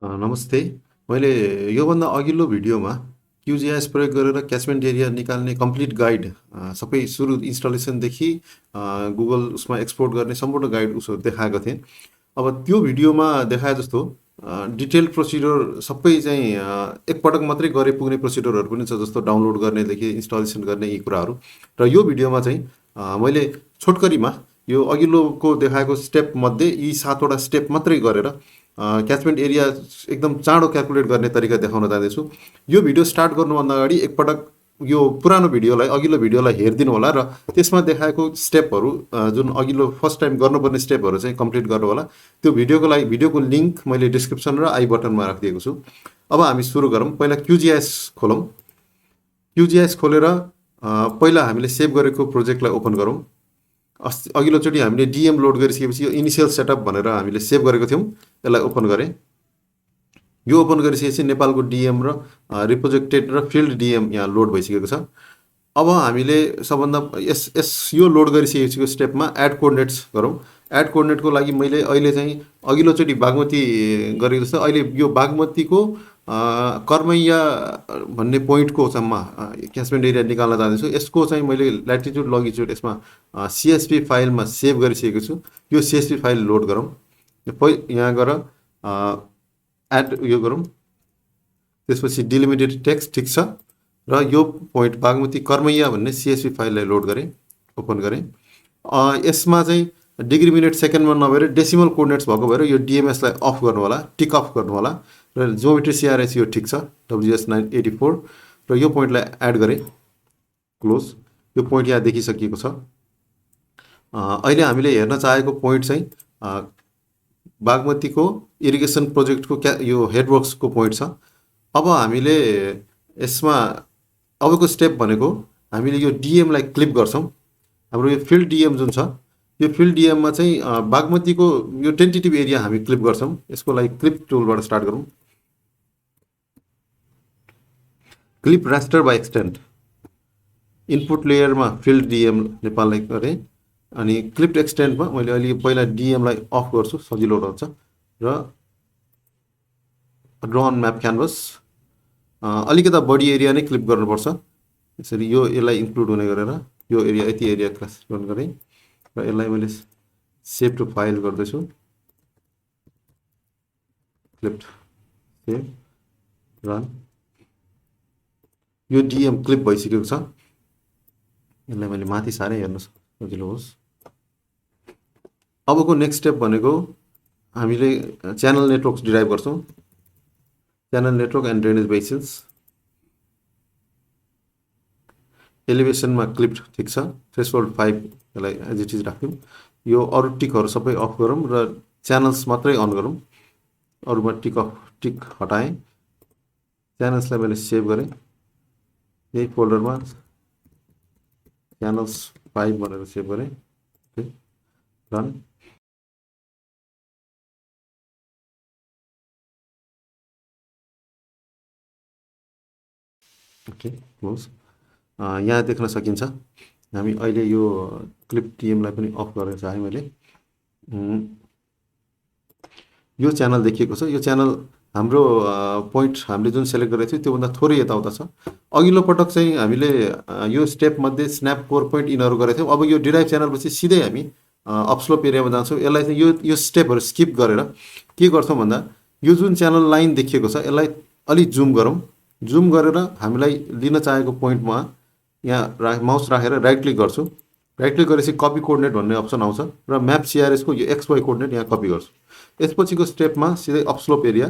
नमस्ते। मैले योभन्दा अघिल्लो भिडियोमा QGIS प्रयोग गरेर क्याचमेन्ट एरिया निकाल्ने कम्प्लिट गाइड सबै सुरु इन्स्टलेसनदेखि गुगल उसमा एक्सपोर्ट गर्ने सम्पूर्ण गाइड उसो देखाएको थिएँ। अब त्यो भिडियोमा देखाए जस्तो डिटेल प्रोसिडर सबै चाहिँ एकपटक मात्रै गरे पुग्ने प्रोसिडरहरू पनि छ, जस्तो डाउनलोड गर्नेदेखि इन्स्टलेसन गर्ने यी कुराहरू। र यो भिडियोमा चाहिँ मैले छोटकरीमा यो अघिल्लोको देखाएको स्टेप मध्ये यी 7वटा स्टेप मात्रै गरेर क्याचमेन्ट एरिया एकदम चाँडो क्यालकुलेट गर्ने तरिका देखाउन जाँदैछु। यो भिडियो स्टार्ट गर्नुभन्दा अगाडि एकपटक यो पुरानो भिडियोलाई अघिल्लो भिडियोलाई हेरिदिनु होला र त्यसमा देखाएको स्टेपहरू जुन अघिल्लो फर्स्ट टाइम गर्नुपर्ने स्टेपहरू चाहिँ कम्प्लिट गर्नु होला। त्यो भिडियोको लागि भिडियोको लिङ्क मैले डिस्क्रिप्सन र आई बटनमा राखिदिएको छु। अब हामी सुरु गरौँ। पहिला QGIS खोलौँ। QGIS खोलेर पहिला हामीले सेभ गरेको प्रोजेक्टलाई ओपन गरौँ। अघिल्लोचोटि हामीले डिएम लोड गरिसकेपछि यो इनिसियल सेटअप भनेर हामीले सेभ गरेको थियौँ, यसलाई ओपन गरेँ। यो ओपन गरिसकेपछि नेपालको डिएम र रिप्रोजेक्टेड र फिल्ड डिएम यहाँ लोड भइसकेको छ। अब हामीले सबभन्दा यो लोड गरिसकेको स्टेपमा एड कोअर्डिनेट्स गरौँ। एड कोअर्डिनेटको लागि मैले अहिले चाहिँ अघिल्लोचोटि बागमती गरेको जस्तो अहिले यो बागमतीको कर्मैया भन्ने पोइन्टको सम्म क्याचमेन्ट एरिया निकाल्न जाँदैछु। यसको चाहिँ मैले ल्याटिट्युड लगिट्युड यसमा CSV फाइलमा सेभ गरिसकेको छु। यो CSV फाइल लोड गरौँ। यहाँ गएर एड यो गरौँ। त्यसपछि डिलिमिटेड टेक्स्ट ठिक छ र यो पोइन्ट बागमती कर्मैया भन्ने CSV फाइललाई लोड गरेँ, ओपन गरेँ। यसमा चाहिँ डिग्री मिनट सेकेन्डमा नभएर डेसिमल कोअर्डिनेट्स भएको भएर यो DMSलाई अफ गर्नु होला, टिक अफ गर्नु होला। र ज्योमेट्री CRS यो ठिक छ, WS 984 र यो पोइन्टलाई एड गरेँ, क्लोज। यो पोइन्ट यहाँ देखिसकिएको छ। अहिले हामीले हेर्न चाहेको पोइन्ट चाहिँ बागमतीको इरिगेसन प्रोजेक्टको यो हेडवर्क्सको पोइन्ट छ। अब हामीले यसमा अबको स्टेप भनेको हामीले यो डिएमलाई क्लिप गर्छौँ। हाम्रो यो फिल्ड डिएम जुन छ, यो फिल्ड डिएममा चाहिँ बागमतीको यो टेन्टेटिभ एरिया हामी क्लिप गर्छौँ। यसको लागि क्लिप टुलबाट स्टार्ट गरौँ। Clip raster by extent. Input लेयरमा फिल्ड डिएम नेपाललाई गरेँ अनि क्लिप एक्सटेन्डमा मैले अहिले पहिला डिएमलाई अफ गर्छु, सजिलो रहन्छ। र ड्रन म्याप क्यानभस अलिकता बढी एरिया नै क्लिप गर्नुपर्छ। यसरी यो यसलाई इन्क्लुड हुने गरेर यो एरिया यति एरिया क्लासिफाई गरेँ र यसलाई मैले सेभ टु फाइल गर्दैछु। Clip save run. यो डिएम क्लिप भइसकेको छ। यसलाई मैले माथि साह्रै हेर्नु सजिलो होस्। अबको नेक्स्ट स्टेप भनेको हामीले च्यानल नेटवर्क्स डिराइभ गर्छौँ। Channel network and drainage basins. एलिभेसनमा क्लिप ठिक छ। थ्रेसहोल्ड 5 यसलाई एज इट इज राख्यौँ। यो अरू टिकहरू सबै अफ गरौँ र च्यानल्स मात्रै अन गरौँ। अरूमा टिक हटाएँ। च्यानल्सलाई मैले सेभ गरेँ, यही फोल्डरमा च्यानल्स 5 भनेर सेभ गरेँ। रन। Okay, close. यहाँ देख्न सकिन्छ हामी अहिले यो क्लिप डिएमलाई पनि अफ गरेर चाहेँ मैले। यो च्यानल देखिएको छ। यो च्यानल हाम्रो पोइन्ट हामीले जुन सेलेक्ट गरेको थियो त्योभन्दा थोरै यताउता छ। अघिल्लो पटक चाहिँ हामीले यो स्टेपमध्ये स्न्याप कोर पोइन्ट यिनीहरू गरेको थियौँ। अब यो डिराइभ च्यानलपछि सिधै हामी अपस्लोप एरियामा जान्छौँ। यसलाई चाहिँ यो स्टेपहरू स्किप गरेर के गर्छौँ भन्दा यो जुन च्यानल लाइन देखिएको छ यसलाई अलिक जुम गरौँ। जुम गरेर हामीलाई लिन चाहेको पोइन्टमा यहाँ माउस राखेर राइट क्लिक गर्छु। राइट क्लिक गरेपछि कपी कोअर्डिनेट भन्ने अप्सन आउँछ र म्याप CRSको यो XY कोअर्डिनेट यहाँ कपी गर्छु। यसपछिको स्टेपमा सिधै अपस्लोप एरिया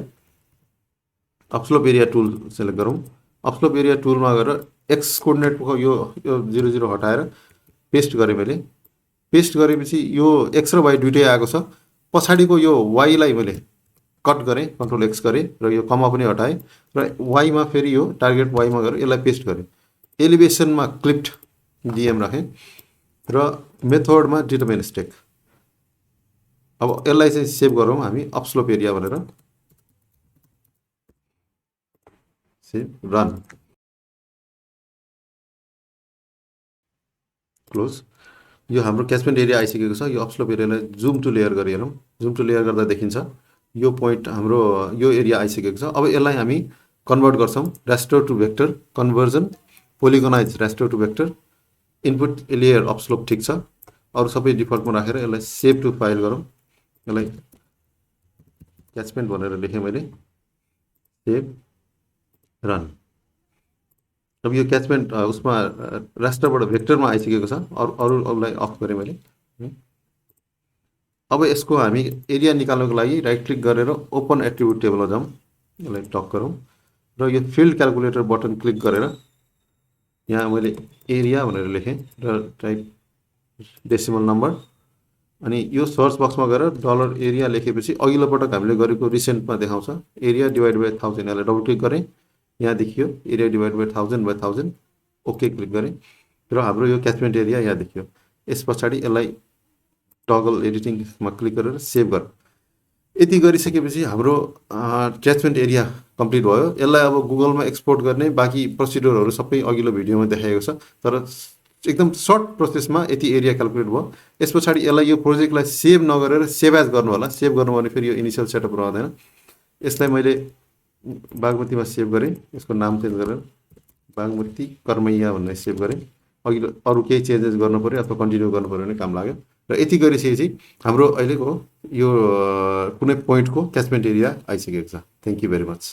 टुल सेलेक्ट गरौँ। अपस्लोप एरिया टुलमा गएर एक्स कोअर्डिनेटको यो 00 हटाएर पेस्ट गरेँ मैले। पेस्ट गरेपछि यो एक्स र वाइ दुइटै आएको छ। पछाडिको यो वाइलाई मैले कट गरेँ, कन्ट्रोल X गरेँ र यो कमा पनि हटाएँ र वाइमा फेरि यो टार्गेट वाइमा गएर यसलाई पेस्ट गरेँ। एलिभेसनमा क्लिप्ड डिएम राखेँ र मेथडमा डिटर्मिन स्टेक। अब यसलाई चाहिँ सेभ गरौँ हामी अपस्लोप एरिया भनेर। Save, run, close. यो हाम्रो क्याचमेन्ट एरिया आइसकेको छ। यो अपस्लोप एरियालाई जुम टु लेयर गरेर हेरौँ। जुम टु लेयर गर्दा देखिन्छ यो पोइन्ट हाम्रो यो एरिया आइसकेको छ। अब यसलाई हामी कन्भर्ट गर्छौँ raster to vector conversion, polygonize raster to vector, input layer of slope ठिक छ, अरू सबै डिफल्टमा राखेर यसलाई सेभ टु फाइल गरौँ। यसलाई क्याचमेन्ट भनेर लेखेँ मैले, सेभ रन। अब यो क्याचमेन्ट उसमा रास्टरबाट भेक्टरमा आइसकेको छ, अरूलाई अफ गरेँ मैले। अब यसको हामी एरिया निकाल्नको लागि राइट क्लिक गरेर ओपन एट्रिब्युट टेबलमा जाउँ, यसलाई टक गरौँ र यो फिल्ड क्यालकुलेटर बटन क्लिक गरेर यहाँ मैले एरिया भनेर लेखेँ र टाइप डेसिमल नम्बर, अनि यो सर्च बक्समा गएर डलर एरिया लेखेपछि अघिल्लो पटक हामीले गरेको रिसेन्टमा देखाउँछ एरिया डिभाइड बाई 1000। यसलाई डबल क्लिक गरेँ, यहाँ देखियो area divide by 1000/1000, okay click गरेँ र हाम्रो यो क्याचमेन्ट एरिया यहाँ देखियो। यस पछाडि यसलाई टगल एडिटिङमा क्लिक गरेर सेभ गर। यति गरिसकेपछि हाम्रो क्याचमेन्ट एरिया कम्प्लिट भयो। यसलाई अब गुगलमा एक्सपोर्ट गर्ने बाँकी प्रोसिड्युरहरू सबै अघिल्लो भिडियोमा देखाएको छ, तर एकदम सर्ट प्रोसेसमा यति एरिया क्यालकुलेट भयो। यस पछाडि यसलाई यो प्रोजेक्टलाई सेभ नगरेर सेभ एज गर्नु होला। सेभ गर्नु भने फेरि यो इनिसियल सेटअप रहँदैन। यसलाई मैले बागमतीमा सेभ गरेँ, यसको नाम चेन्ज गरेर बागमती कर्मैया भनेर सेभ गरेँ। अघिल्लो अरू केही चेन्जेस गर्नु पऱ्यो अथवा कन्टिन्यू गर्नु पऱ्यो भने काम लाग्यो। र यति गरिसकेपछि हाम्रो अहिलेको यो कुनै पोइन्टको क्याचमेन्ट एरिया आइसकेको छ। Thank you very much.